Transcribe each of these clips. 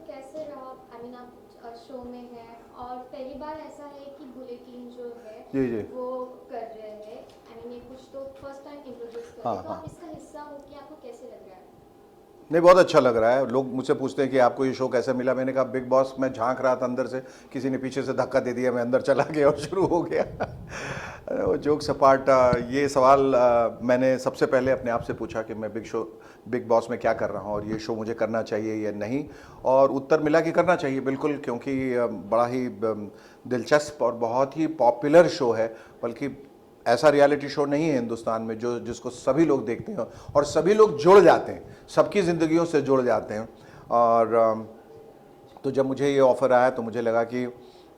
कैसे रहा? I mean आप शो में हैं और पहली बार ऐसा है कि बुलेटिन जो है जी जी। वो कर रहे हैं। आई मीन ये कुछ तो फर्स्ट टाइम इंट्रोड्यूस कर रहे हाँ हैं, तो हाँ। आप इसका हिस्सा हो कि आपको कैसे लग रहा है? नहीं, बहुत अच्छा लग रहा है। लोग मुझसे पूछते हैं कि आपको ये शो कैसा मिला। मैंने कहा बिग बॉस, मैं झांक रहा था अंदर से, किसी ने पीछे से धक्का दे दिया, मैं अंदर चला गया और शुरू हो गया। वो जोक्स अपार्ट, ये सवाल मैंने सबसे पहले अपने आप से पूछा कि मैं बिग बॉस में क्या कर रहा हूँ और ये शो मुझे करना चाहिए या नहीं। और उत्तर मिला कि करना चाहिए बिल्कुल, क्योंकि बड़ा ही दिलचस्प और बहुत ही पॉपुलर शो है। बल्कि ऐसा रियलिटी शो नहीं है हिंदुस्तान में जो जिसको सभी लोग देखते हैं और सभी लोग जुड़ जाते हैं, सबकी ज़िंदगियों से जुड़ जाते हैं। और तो जब मुझे ये ऑफ़र आया तो मुझे लगा कि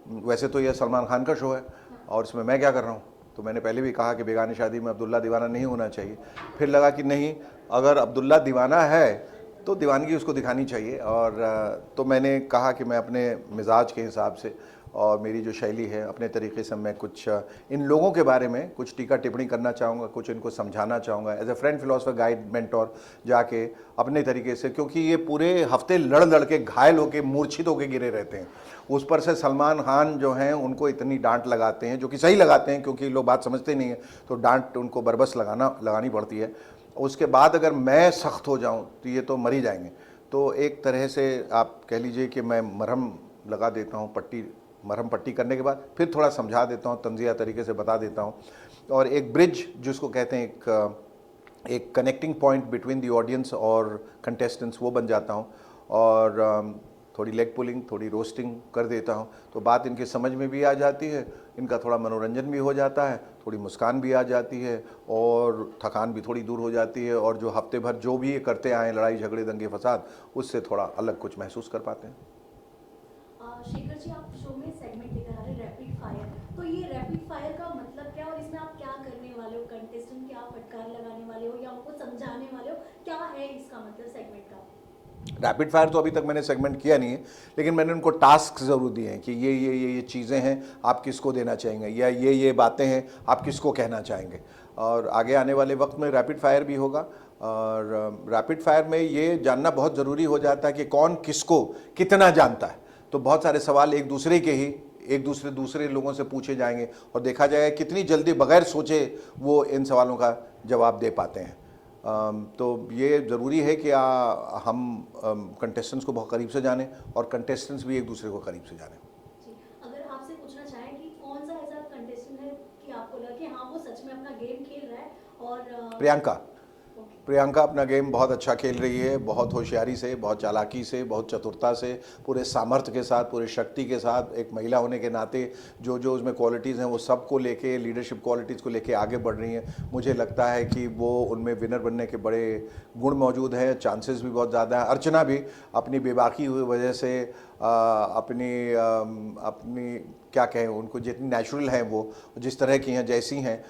वैसे तो ये सलमान खान का शो है और इसमें मैं क्या कर रहा हूँ। तो मैंने पहले भी कहा कि बेगानी शादी में अब्दुल्ला दीवाना नहीं होना चाहिए। फिर लगा कि नहीं, अगर अब्दुल्ला दीवाना है तो दीवानगी उसको दिखानी चाहिए। और तो मैंने कहा कि मैं अपने मिजाज के हिसाब से और मेरी जो शैली है, अपने तरीके से मैं कुछ इन लोगों के बारे में कुछ टीका टिप्पणी करना चाहूँगा, कुछ इनको समझाना चाहूँगा as a friend, philosopher, guide, mentor, जाके अपने तरीके से। क्योंकि ये पूरे हफ्ते लड़ लड़ के, घायल होके, मूर्छित होके गिरे रहते हैं। उस पर से सलमान खान जो हैं उनको इतनी डांट लगाते हैं, जो कि सही लगाते हैं क्योंकि लोग बात समझते नहीं हैं, तो डांट उनको बरबस लगानी पड़ती है। उसके बाद अगर मैं सख्त हो जाऊं तो ये तो मर ही जाएंगे। तो एक तरह से आप कह लीजिए कि मैं मरहम लगा देता हूँ, मरहम पट्टी करने के बाद फिर थोड़ा समझा देता हूँ, तंजिया तरीके से बता देता हूँ। और एक ब्रिज जिसको कहते हैं, एक connecting point between the audience और कंटेस्टेंट्स, वो बन जाता हूँ। और थोड़ी लेग पुलिंग, थोड़ी रोस्टिंग कर देता हूँ, तो बात इनके समझ में भी आ जाती है, इनका थोड़ा मनोरंजन भी हो जाता है, थोड़ी मुस्कान भी आ जाती है और थकान भी थोड़ी दूर हो जाती है। और जो हफ्ते भर जो भी ये करते आए, लड़ाई झगड़े दंगे फसाद, उससे थोड़ा अलग कुछ महसूस कर पाते हैं। शेखर जी, आप शो में सेगमेंट लेकर आ रहे हैं रैपिड फायर, तो ये रैपिड फायर का मतलब क्या, और इसमें आप क्या करने वाले हो? कंटेस्टेंट क्या फटकार लगाने वाले हो या उनको समझाने वाले हो? क्या है इसका मतलब सेगमेंट का? रैपिड फायर तो अभी तक मैंने सेगमेंट किया नहीं है, लेकिन मैंने उनको टास्क ज़रूर दिए हैं कि ये चीज़ें हैं, आप किसको देना चाहेंगे, या ये बातें हैं, आप किसको कहना चाहेंगे। और आगे आने वाले वक्त में रैपिड फायर भी होगा। और रैपिड फायर में ये जानना बहुत ज़रूरी हो जाता है कि कौन किसको कितना जानता है। तो बहुत सारे सवाल एक दूसरे लोगों से पूछे जाएंगे और देखा जाएगा कितनी जल्दी बगैर सोचे वो इन सवालों का जवाब दे पाते हैं। तो ये ज़रूरी है कि हम कंटेस्टेंट्स को बहुत करीब से जानें और कंटेस्टेंट्स भी एक दूसरे को करीब से जानें। जी, अगर आपसे पूछना चाहें कि कौन सा ऐसा कंटेस्टेंट है कि आपको लगा कि हाँ वो सच में अपना गेम खेल रहा है? और प्रियंका। ओके। प्रियंका अपना गेम बहुत अच्छा खेल रही है, बहुत होशियारी से, बहुत चालाकी से, बहुत चतुरता से, पूरे सामर्थ्य के साथ, पूरे शक्ति के साथ, एक महिला होने के नाते जो जो उसमें क्वालिटीज़ हैं वो सब को लेके, लीडरशिप क्वालिटीज़ को लेके आगे बढ़ रही हैं। मुझे लगता है कि वो उनमें विनर बनने के बड़े गुण मौजूद हैं, चांसेस भी बहुत ज़्यादा हैं। अर्चना भी अपनी बेबाकी हुई वजह से अपनी क्या कहें, उनको जितनी नेचुरल हैं, वो जिस तरह की हैं, जैसी हैं,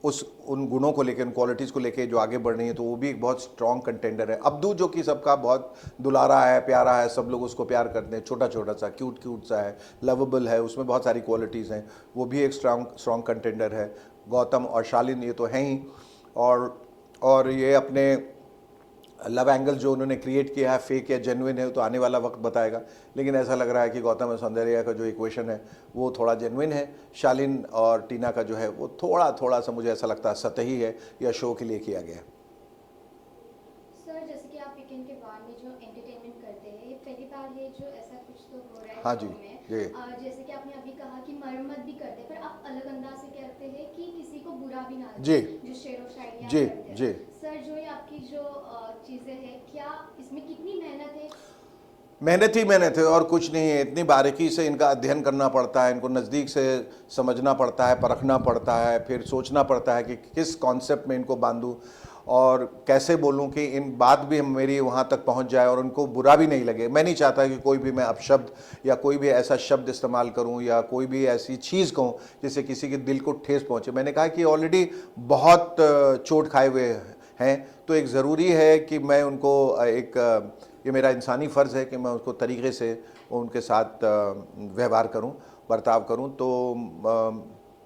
उन गुणों को लेकर, उन क्वालिटीज़ को लेकर जो आगे बढ़ रही है, तो वो भी एक बहुत स्ट्रॉन्ग कंटेंडर है। अब्दू जो कि सबका बहुत दुलारा है, प्यारा है, सब लोग उसको प्यार करते हैं, छोटा छोटा सा क्यूट क्यूट सा है, लवेबल है, उसमें बहुत सारी क्वालिटीज़ हैं, वो भी एक स्ट्रॉन्ग कंटेंडर है। गौतम और शालिन ये तो हैं ही। और ये अपने लव एंगल जो उन्होंने क्रिएट किया है, फेक या जेन्युइन है, तो आने वाला वक्त बताएगा। लेकिन ऐसा लग रहा है कि गौतम और सौंदर्या का जो इक्वेशन है वो थोड़ा जेन्युइन है। शालिन और टीना का जो है वो थोड़ा सा मुझे ऐसा लगता है सतही है या शो के लिए किया गया है। सर, जैसे कि आप वीकेंड के बाद में जो एंटरटेनमेंट करते हैं, ये पहली बार है जो ऐसा कुछ तो हो रहा है हाँ शो जी में। जी जैसे कि आपने अभी कहा कि मरम्मत भी करते हैं, पर आप अलग अंदाज से कहते हैं कि किसी को बुरा भी ना जी लगे, जो शेरो शायरी आप जी करते हैं। जी। सर, जो ये आपकी जो चीज़ें हैं, क्या इसमें कितनी मेहनत है? मेहनत है और कुछ नहीं है। इतनी बारीकी से इनका अध्ययन करना पड़ता है, इनको नज़दीक से समझना पड़ता है, परखना पड़ता है, फिर सोचना पड़ता है कि किस कॉन्सेप्ट में इनको बांधूं और कैसे बोलूं कि इन बात भी मेरी वहाँ तक पहुँच जाए और उनको बुरा भी नहीं लगे। मैं नहीं चाहता कि कोई भी मैं अपशब्द या कोई भी ऐसा शब्द इस्तेमाल करूं या कोई भी ऐसी चीज़ कहूं जिससे किसी के दिल को ठेस पहुंचे। मैंने कहा कि ऑलरेडी बहुत चोट खाए हुए हैं, तो एक ज़रूरी है कि मैं उनको ये मेरा इंसानी फ़र्ज़ है कि मैं उसको तरीक़े से उनके साथ व्यवहार करूं, बर्ताव करूं। तो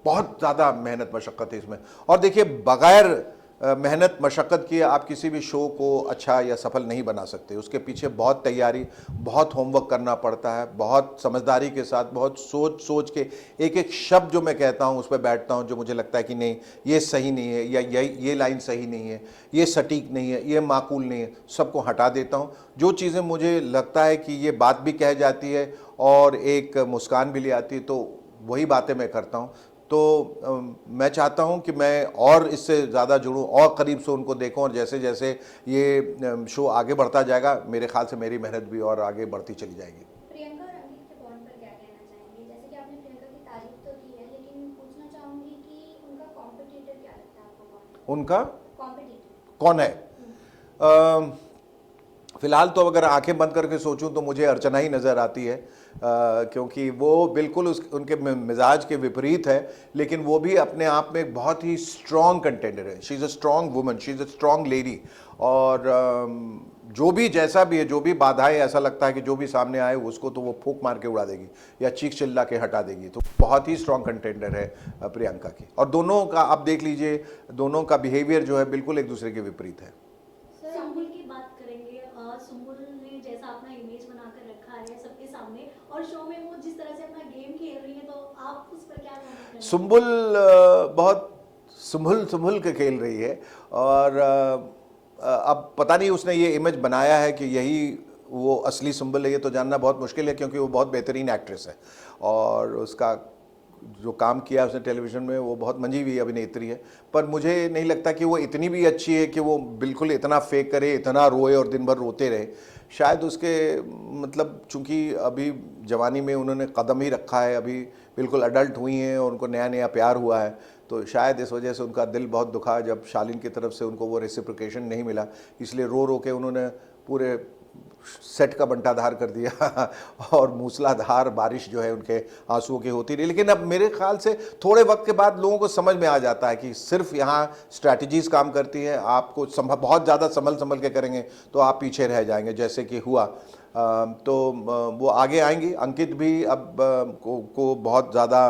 बहुत ज़्यादा मेहनत मशक्क़त है इसमें। और देखिए, बग़ैर मेहनत मशक्क़त की आप किसी भी शो को अच्छा या सफल नहीं बना सकते। उसके पीछे बहुत तैयारी, बहुत होमवर्क करना पड़ता है, बहुत समझदारी के साथ, बहुत सोच सोच के एक एक शब्द जो मैं कहता हूँ उस पर बैठता हूँ, जो मुझे लगता है कि नहीं ये सही नहीं है, या ये लाइन सही नहीं है, ये सटीक नहीं है, ये माकूल नहीं है, सबको हटा देता हूँ। जो चीज़ें मुझे लगता है कि ये बात भी कह जाती है और एक मुस्कान भी ले आती है, तो वही बातें मैं करता हूँ। तो मैं चाहता हूं कि मैं और इससे ज़्यादा जुड़ूं और करीब से उनको देखूं, और जैसे जैसे ये शो आगे बढ़ता जाएगा मेरे ख्याल से मेरी मेहनत भी और आगे बढ़ती चली जाएगी। प्रियंका और अंकित के बॉन्ड पर क्या कहना चाहेंगे? जैसे कि आपने प्रियंका की तारीफ तो की है, लेकिन पूछना चाहूंगी कि उनका कॉम्पिटिटर क्या लगता है आपको? कौन उनका कॉम्पिटिटर कौन है? फिलहाल तो अगर आंखें बंद करके सोचूं तो मुझे अर्चना ही नज़र आती है, क्योंकि वो बिल्कुल उनके मिजाज के विपरीत है, लेकिन वो भी अपने आप में एक बहुत ही स्ट्रॉन्ग कंटेंडर है। She is a strong woman, she is a strong lady, और जो भी जैसा भी है, जो भी बाधाएं, ऐसा लगता है कि जो भी सामने आए उसको तो वो फूंक मार के उड़ा देगी या चीख चिल्ला के हटा देगी। तो बहुत ही स्ट्रॉन्ग कंटेंडर है प्रियंका की, और दोनों का आप देख लीजिए, दोनों का बिहेवियर जो है बिल्कुल एक दूसरे के विपरीत है। सुम्बुल की बात करेंगे। सुम्बुल ने जैसा अपना इमेज बनाकर रखा है सबके सामने, और शो में वो जिस तरह से अपना गेम खेल रही है, तो आप उस पर क्या कहना चाहेंगे? सुम्बुल बहुत संभल के खेल रही है, और अब पता नहीं उसने ये इमेज बनाया है कि यही वो असली सुम्बुल है, ये तो जानना बहुत मुश्किल है, क्योंकि वो बहुत बेहतरीन एक्ट्रेस है और उसका जो काम किया उसने टेलीविज़न में, वो बहुत मंझी हुई अभिनेत्री है। पर मुझे नहीं लगता कि वो इतनी भी अच्छी है कि वो बिल्कुल इतना फेक करे, इतना रोए और दिन भर रोते रहे। शायद उसके मतलब चूंकि अभी जवानी में उन्होंने कदम ही रखा है, अभी बिल्कुल अडल्ट हुई हैं और उनको नया नया प्यार हुआ है, तो शायद इस वजह से उनका दिल बहुत दुखा जब शालीन की तरफ से उनको वो रेसिप्रोकेशन नहीं मिला, इसलिए रो रो के उन्होंने पूरे सेट का बंटाधार कर दिया और मूसलाधार बारिश जो है उनके आंसुओं की होती रही। लेकिन अब मेरे ख्याल से थोड़े वक्त के बाद लोगों को समझ में आ जाता है कि सिर्फ यहाँ स्ट्रैटेजीज काम करती हैं, आपको बहुत ज़्यादा संभल के करेंगे तो आप पीछे रह जाएंगे, जैसे कि हुआ। तो वो आगे आएंगी। अंकित भी अब को बहुत ज़्यादा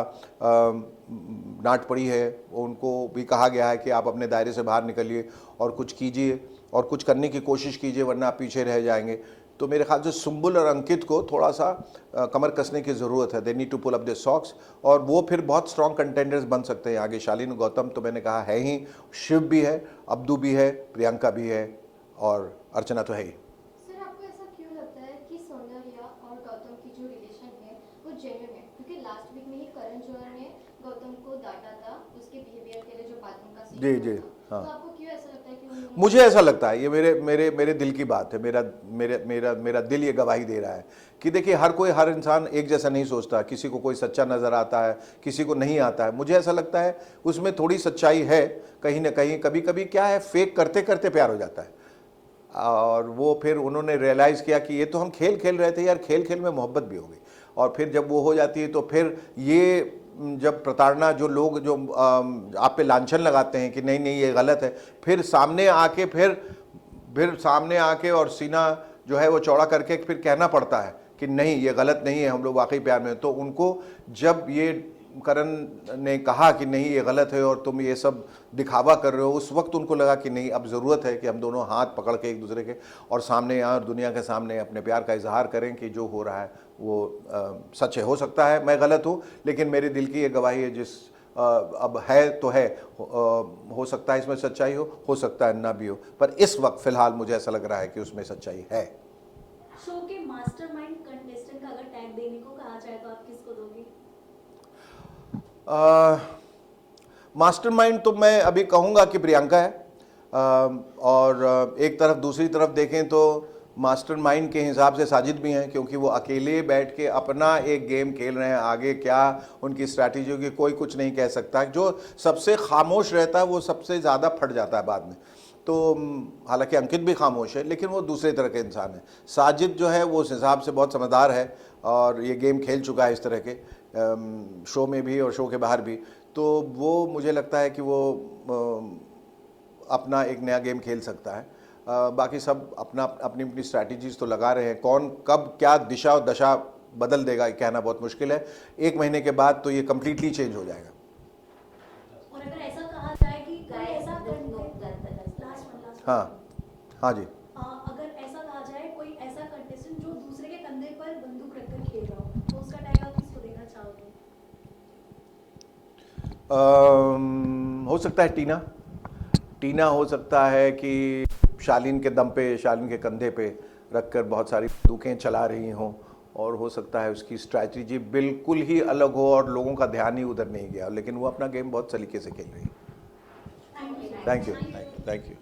डांट पड़ी है, उनको भी कहा गया है कि आप अपने दायरे से बाहर निकलिए और कुछ कीजिए और कुछ करने की कोशिश कीजिए, वरना आप पीछे रह जाएंगे। तो मेरे ख्याल से सुम्बुल और अंकित को थोड़ा सा कमर कसने की ज़रूरत है। They need to pull up their socks, और वो फिर बहुत स्ट्रॉन्ग कंटेंडर्स बन सकते हैं आगे। शालीन गौतम तो मैंने कहा है ही, शिव भी है, अब्दू भी है, प्रियंका भी है, और अर्चना तो है ही। सर, आपको ऐसा क्यों लगता है कि सौंदर्या और गौतम की जो रिलेशन है वो जेन्युइन है? क्योंकि लास्ट वीक में ही करण जौहर ने गौतम को डांटा था उसके बिहेवियर के लिए, जो बाथरूम का सीन जी हुआ जी, था। हाँ। तो आपको क्यों ऐसा लगता है कि उन्होंने? मुझे ऐसा लगता है, ये मेरे दिल की बात है, मेरा दिल ये गवाही दे रहा है कि देखिए, हर इंसान एक जैसा नहीं सोचता। किसी को कोई सच्चा नज़र आता है, किसी को नहीं आता है। मुझे ऐसा लगता है उसमें थोड़ी सच्चाई है कहीं ना कहीं। कभी कभी क्या है, फेक करते करते प्यार हो जाता है, और वो फिर उन्होंने रियलाइज़ किया कि ये तो हम खेल खेल रहे थे यार, खेल खेल में मोहब्बत भी हो गई। और फिर जब वो हो जाती है तो फिर ये जब प्रताड़ना, जो लोग जो आप पे लांछन लगाते हैं कि नहीं नहीं ये गलत है, फिर सामने आके और सीना जो है वो चौड़ा करके फिर कहना पड़ता है कि नहीं ये गलत नहीं है, हम लोग वाकई प्यार में। तो उनको जब ये करण ने कहा कि नहीं ये गलत है और तुम ये सब दिखावा कर रहे हो, उस वक्त उनको लगा कि नहीं, अब ज़रूरत है कि हम दोनों हाथ पकड़ के एक दूसरे के और सामने यहाँ और दुनिया के सामने अपने प्यार का इजहार करें कि जो हो रहा है वो सच है। हो सकता है मैं गलत हूँ, लेकिन मेरे दिल की ये गवाही है, जिस अब है तो है, हो सकता है इसमें सच्चाई हो सकता है ना भी हो, पर इस वक्त फ़िलहाल मुझे ऐसा लग रहा है कि उसमें सच्चाई है। शो के मास्टरमाइंड कंटेस्टेंट का अगर टैग देने को कहा जाए तो आप किसको दोगे? मास्टरमाइंड तो मैं अभी कहूँगा कि प्रियंका है, और एक तरफ दूसरी तरफ देखें तो मास्टरमाइंड के हिसाब से साजिद भी हैं, क्योंकि वो अकेले बैठ के अपना एक गेम खेल रहे हैं। आगे क्या उनकी स्ट्रैटेजी होगी कोई कुछ नहीं कह सकता। जो सबसे खामोश रहता है वो सबसे ज़्यादा फट जाता है बाद में। तो हालांकि अंकित भी खामोश है, लेकिन वो दूसरे तरह के इंसान है। साजिद जो है वो उस हिसाब से बहुत समझदार है और ये गेम खेल चुका है इस तरह के शो में भी और शो के बाहर भी। तो वो मुझे लगता है कि वो अपना एक नया गेम खेल सकता है। बाकी सब अपनी अपनी स्ट्रैटेजीज तो लगा रहे हैं। कौन कब क्या दिशा और दशा बदल देगा ये कहना बहुत मुश्किल है। 1 महीने के बाद तो ये कम्प्लीटली चेंज हो जाएगा। और अगर ऐसा कहा जाए कि कोई ऐसा हाँ हाँ जी। अगर ऐसा कहा जाए कोई ऐसा कंटेस्टेंट जो दूसरे के कंधे पर बंदूक रखकर खेल रहा हो तो उसका टैग आप किसको देना चाहोगे? हो सकता है टीना। टीना हो सकता है कि शालीन के दम पे, शालीन के कंधे पे रखकर बहुत सारी बंदूकें चला रही हों, और हो सकता है उसकी स्ट्रैटेजी बिल्कुल ही अलग हो और लोगों का ध्यान ही उधर नहीं गया, लेकिन वो अपना गेम बहुत सलीके से खेल रही है। Thank you. Thank you, thank you, thank you.